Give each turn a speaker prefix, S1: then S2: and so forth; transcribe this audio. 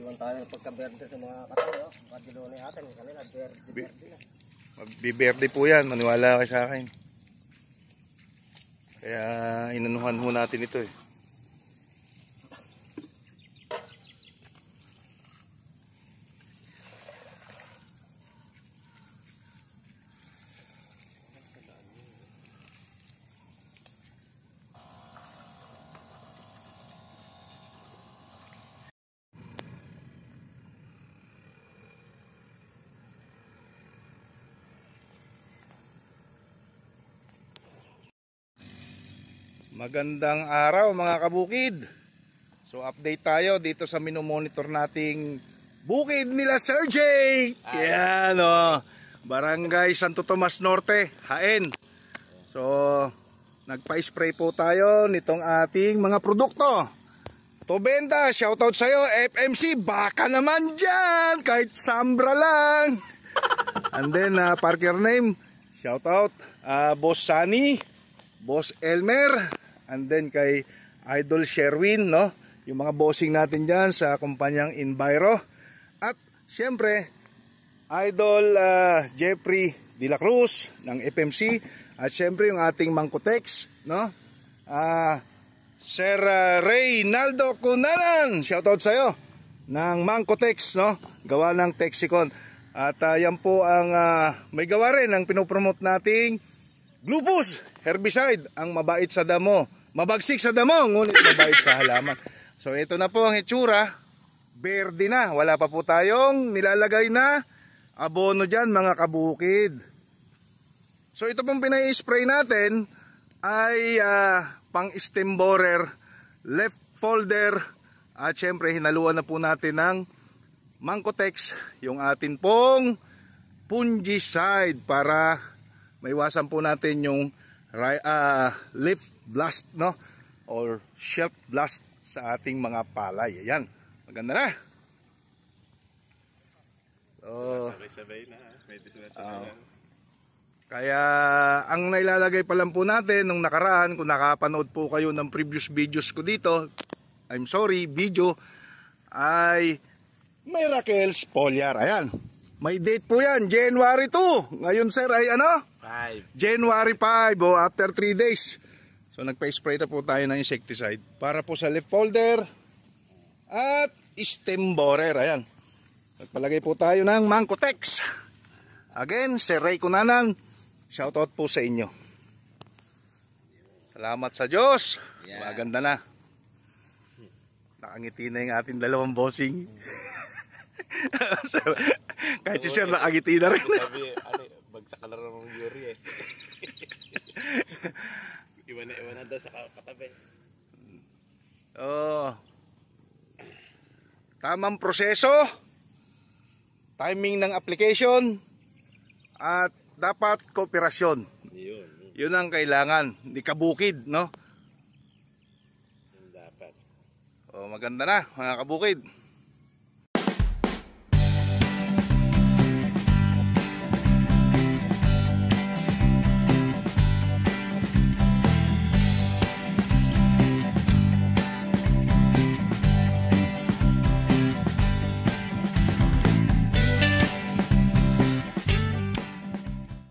S1: Iwan tayo ng pagka-berde sa mga katayo. Kadilo na atin. Kanila, berde na.
S2: Biberde po yan. Maniwala kayo sa akin. Kaya inanuhan ho natin ito eh. Magandang araw mga kabukid. So update tayo dito sa minomonitor nating bukid nila Sir Jay. Yan o. Barangay Santo Tomas Norte, Haen. So nagpa-spray po tayo nitong ating mga produkto. Tobenda, shoutout sa'yo. FMC, baka naman dyan. Kahit Sambra lang. And then Parker name, shoutout Boss Sunny, Boss Elmer, and then kay Idol Sherwin, no? Yung mga bossing natin dyan sa kumpanyang Enviro. At syempre Idol Jeffrey De La Cruz ng FMC. At syempre yung ating Mangkotex, no? Sir Reynaldo Cunanan, shoutout sa'yo, ng Mangkotex, no? Gawa ng Texicon. At yan po ang may gawa rin ang pinopromote nating Glupus herbicide, ang mabait sa damo, mabagsik sa damo, ngunit mabait sa halaman. So ito na po ang itsura, berde na, wala pa po tayong nilalagay na abono dyan mga kabukid. So ito pong pinai-spray natin ay pang stem borer, left folder, at syempre hinaluan na po natin ng Mangkotex, yung atin pong fungicide, para maiwasan po natin yung leaf blast, no, or shelf blast sa ating mga palay. Ayan, maganda na. So, sabay-sabay na, medyo sabay na. Kaya ang nailalagay pa lang po natin nung nakaraan, kung nakapanood po kayo ng previous videos ko dito, I'm sorry, video, ay Miracles Foliar. Ayan, may date po yan, January 2. Ngayon sir ay ano? 5. January 5, o after 3 days. So nagpa-spray na po tayo ng insecticide para po sa leaf folder at stem borer. Ayan, nagpalagay po tayo ng Mangkotex. Again, Sir Ray Cunanan, shoutout po sa inyo. Salamat sa Diyos. Maganda na. Nakangiti na yung ating dalawang bossing. Kahit si Sir nakangiti na rin.
S3: Bagsak ka na rin ng Yuri eh. Iwan na daw sa katabi.
S2: Tamang proseso, timing ng application, at dapat kooperasyon. Yun ang kailangan, hindi kabukid, no?
S3: Dapat.
S2: Maganda na mga kabukid.